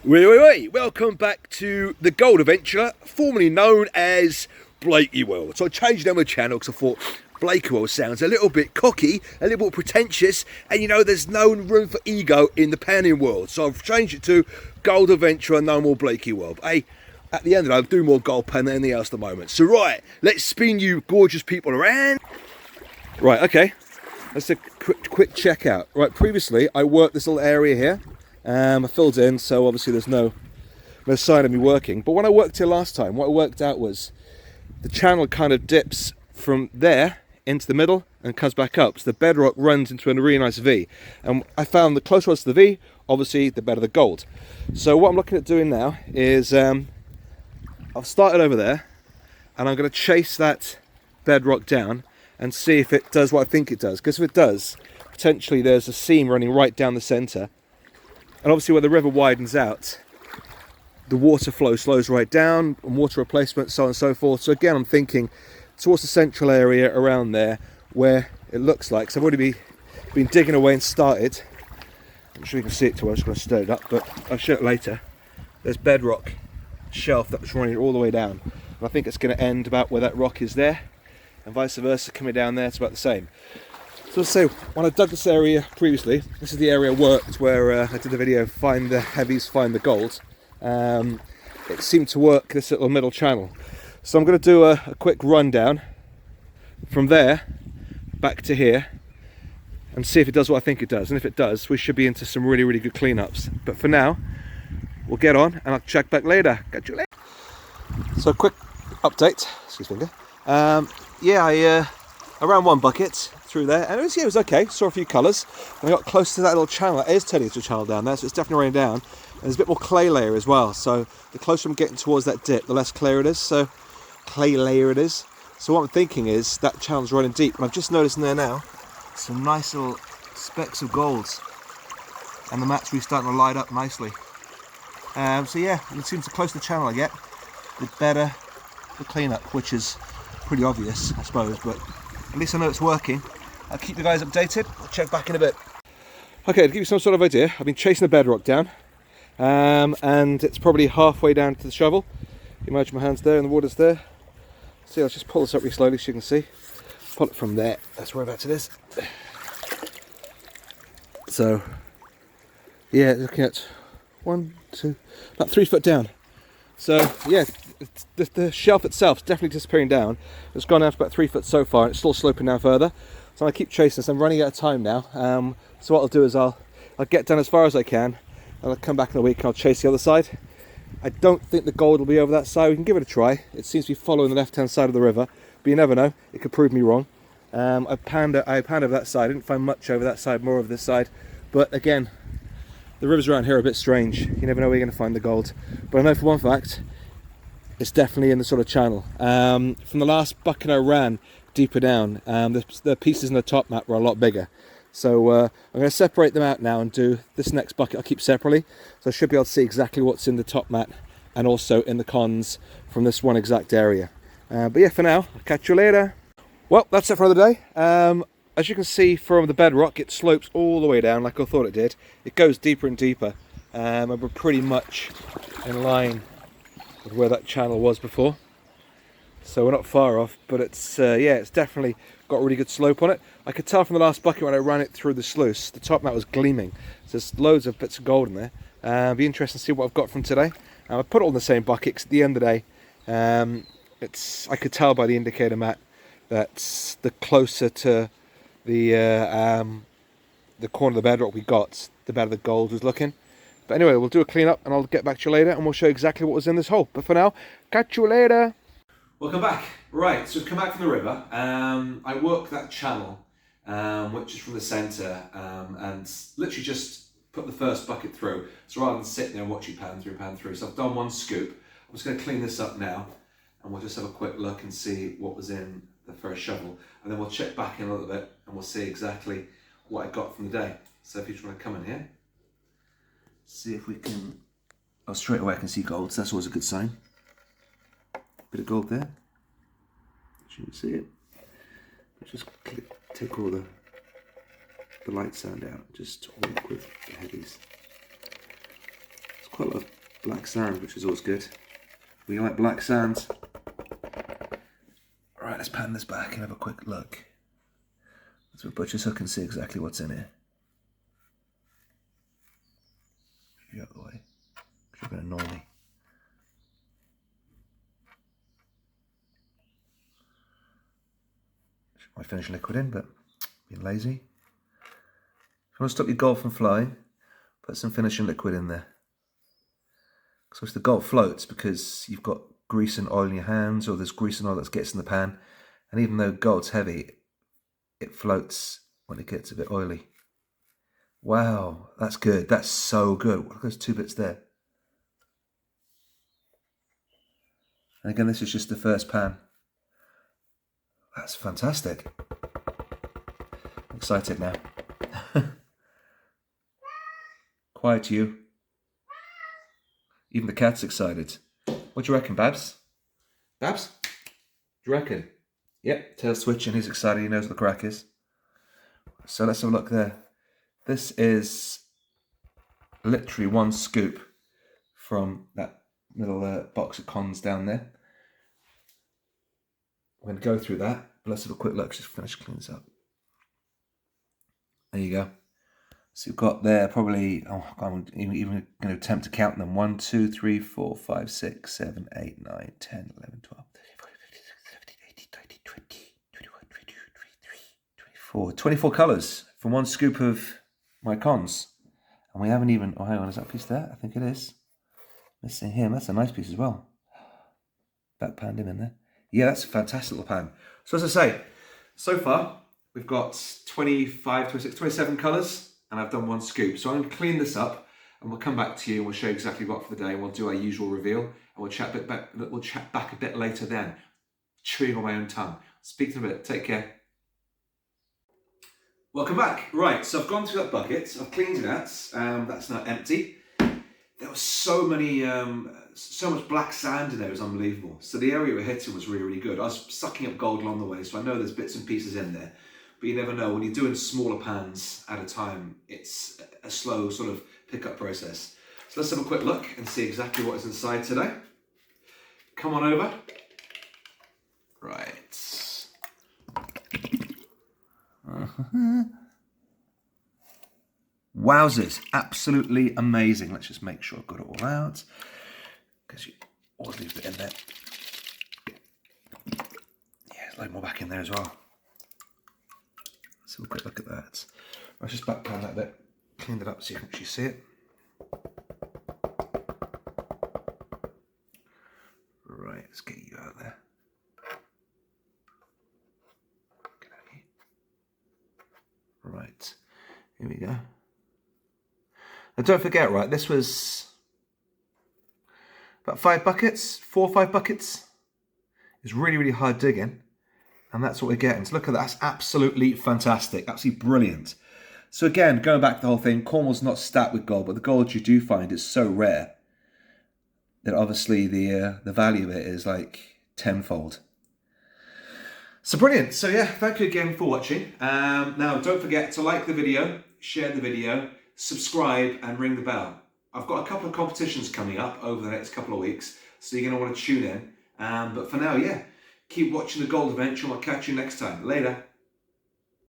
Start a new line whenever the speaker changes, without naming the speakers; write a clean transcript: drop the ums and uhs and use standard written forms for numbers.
Welcome back to the Gold Adventurer, formerly known as Blakey World. So I changed down my channel because I thought Blakey World sounds a little bit cocky, a little bit pretentious, and you know there's no room for ego in the panning world. So I've changed it to Gold Adventurer, no more Blakey World. Hey, at the end of the day, I'm doing more gold pan than anything else at the moment. So right, let's spin you gorgeous people around. Right, okay, let's do a quick check out. Right, previously I worked this little area here. I filled in, so obviously there's no sign of me working. But when I worked here last time, what I worked out was the channel kind of dips from there into the middle and comes back up. So the bedrock runs into a really nice V. And I found the closer it was to the V, obviously the better the gold. So what I'm looking at doing now is I've started over there and I'm going to chase that bedrock down and see if it does what I think it does. Because if it does, potentially there's a seam running right down the centre. And obviously where the river widens out, the water flow slows right down, and water replacement, so on and so forth. So again, I'm thinking towards the central area around there where it looks like, so I've already been digging away and started. I'm sure you can see it too, I'm just going to stir it up, but I'll show it later. There's bedrock shelf that was running all the way down. And I think it's going to end about where that rock is there, and vice versa, coming down there, it's about the same. So let's say, when I dug this area previously, this is the area I worked where I did the video, find the heavies, find the gold. It seemed to work, this little middle channel. So I'm going to do a quick rundown from there back to here and see if it does what I think it does. And if it does, we should be into some really, really good cleanups. But for now, we'll get on and I'll check back later. Catch you later. So quick update, excuse me. I ran one bucket through there and it was okay, saw a few colours. And I got close to that little channel. It is turning into a channel down there, so it's definitely raining down. And there's a bit more clay layer as well, so the closer I'm getting towards that dip, the less clay layer it is. So what I'm thinking is that channel's running deep, and I've just noticed in there now some nice little specks of golds, and the mat's really starting to light up nicely. So yeah, it seems the closer the channel I get, the better the cleanup, which is pretty obvious, I suppose, but at least I know it's working. I'll keep you guys updated. I'll check back in a bit. Okay, to give you some sort of idea, I've been chasing the bedrock down. And it's probably halfway down to the shovel. Imagine my hands there and the water's there. See, I'll just pull this up really slowly so you can see. Pull it from there, that's whereabouts it is. So, yeah, looking at 1, 2, about 3 foot down. So, yeah, the shelf itself is definitely disappearing down. It's gone down to about 3 foot so far, and it's still sloping down further. So I keep chasing this, I'm running out of time now. So what I'll do is I'll get down as far as I can, and I'll come back in a week and I'll chase the other side. I don't think the gold will be over that side. We can give it a try. It seems to be following the left hand side of the river, but you never know, it could prove me wrong. I panned over that side. I didn't find much over that side, more over this side, but again, the rivers around here are a bit strange. You never know where you're going to find the gold, but I know for one fact it's definitely in the sort of channel. From the last bucket I ran deeper down, the pieces in the top mat were a lot bigger. So I'm going to separate them out now and do this next bucket I'll keep separately. So I should be able to see exactly what's in the top mat and also in the cons from this one exact area. But yeah, for now, I'll catch you later. Well, that's it for another day. As you can see from the bedrock, it slopes all the way down like I thought it did. It goes deeper and deeper. And we're pretty much in line with where that channel was before. So we're not far off, but it's yeah, it's definitely got a really good slope on it. I could tell from the last bucket when I ran it through the sluice, the top mat was gleaming. So there's loads of bits of gold in there. It'll be interesting to see what I've got from today. I put it all in the same bucket because at the end of the day, I could tell by the indicator mat that the closer to the corner of the bedrock we got, the better the gold was looking. But anyway, we'll do a clean up and I'll get back to you later and we'll show you exactly what was in this hole. But for now, catch you later. Welcome back. Right, so we've come back from the river. I worked that channel, which is from the centre, and literally just put the first bucket through. So rather than sitting there and watch you pan through. So I've done one scoop. I'm just going to clean this up now, and we'll just have a quick look and see what was in the first shovel. And then we'll check back in a little bit, and we'll see exactly what I got from the day. So if you just want to come in here, see if we can... Oh, straight away I can see gold, so that's always a good sign. Bit of gold there. You can see it. Let's just take all the light sound out. Just work with the heavies. It's quite a lot of black sand, which is always good. We like black sand. Right, let's pan this back and have a quick look. Let's put butcher's hook and see exactly what's in here. Get out of the way, because you're going to annoy me. My finishing liquid in, but being lazy. If you want to stop your gold from flying, put some finishing liquid in there. Because the gold floats because you've got grease and oil in your hands, or there's grease and oil that gets in the pan. And even though gold's heavy, it floats when it gets a bit oily. Wow, that's good. That's so good. Look at those 2 bits there. And again, this is just the first pan. That's fantastic. I'm excited now. Quiet you. Even the cat's excited. What do you reckon, Babs? Babs? What do you reckon? Yep, tail switching. He's excited. He knows what the crack is. So let's have a look there. This is literally 1 scoop from that little box of cons down there. I'm going to go through that, but let's have a quick look. Just finish cleaning this up. There you go. So you've got there probably, I'm even going to attempt to count them. 1, 2, 3, 4, 5, 6, 7, 8, 9, 10, 11, 12, 13, 14, 15, 16, 17, 18, 19, 20, 21, 22, 23, 24. 24 colours from 1 scoop of my cons. And we haven't even, oh hang on, is that piece there? I think it is. Missing him, that's a nice piece as well. Back panned him in there. Yeah, that's a fantastic little pan. So as I say, so far we've got 25, 26, 27 colours, and I've done 1 scoop. So I'm going to clean this up, and we'll come back to you and we'll show you exactly what for the day, and we'll do our usual reveal, and we'll chat back a bit later then. Chewing on my own tongue. Speak to you in a bit. Take care. Welcome back. Right, so I've gone through that bucket. I've cleaned it out. That's now empty. There was so much black sand in there, it was unbelievable. So the area we're hitting was really, really good. I was sucking up gold along the way, so I know there's bits and pieces in there. But you never know. When you're doing smaller pans at a time, it's a slow sort of pick-up process. So let's have a quick look and see exactly what is inside today. Come on over. Right. Wowzers, absolutely amazing. Let's just make sure I've got it all out, because you always leave it in there. Yeah, there's a load more back in there as well. Let's have a quick look at that. Let's just back pan that bit, cleaned it up so you can actually see it. Right, let's get you out there. Get out of here. Right, here we go. And don't forget, right, this was about 5 buckets, 4 or 5 buckets. It's really, really hard digging, and that's what we're getting. So look at that, that's absolutely fantastic, absolutely brilliant. So again, going back to the whole thing, Cornwall's not stacked with gold, but the gold you do find is so rare that obviously the value of it is like tenfold. So brilliant. So yeah, thank you again for watching. Now don't forget to like the video, share the video, subscribe and ring the bell. I've got a couple of competitions coming up over the next couple of weeks, so you're going to want to tune in. But for now, yeah, keep watching the Gold Adventure and I'll catch you next time. Later.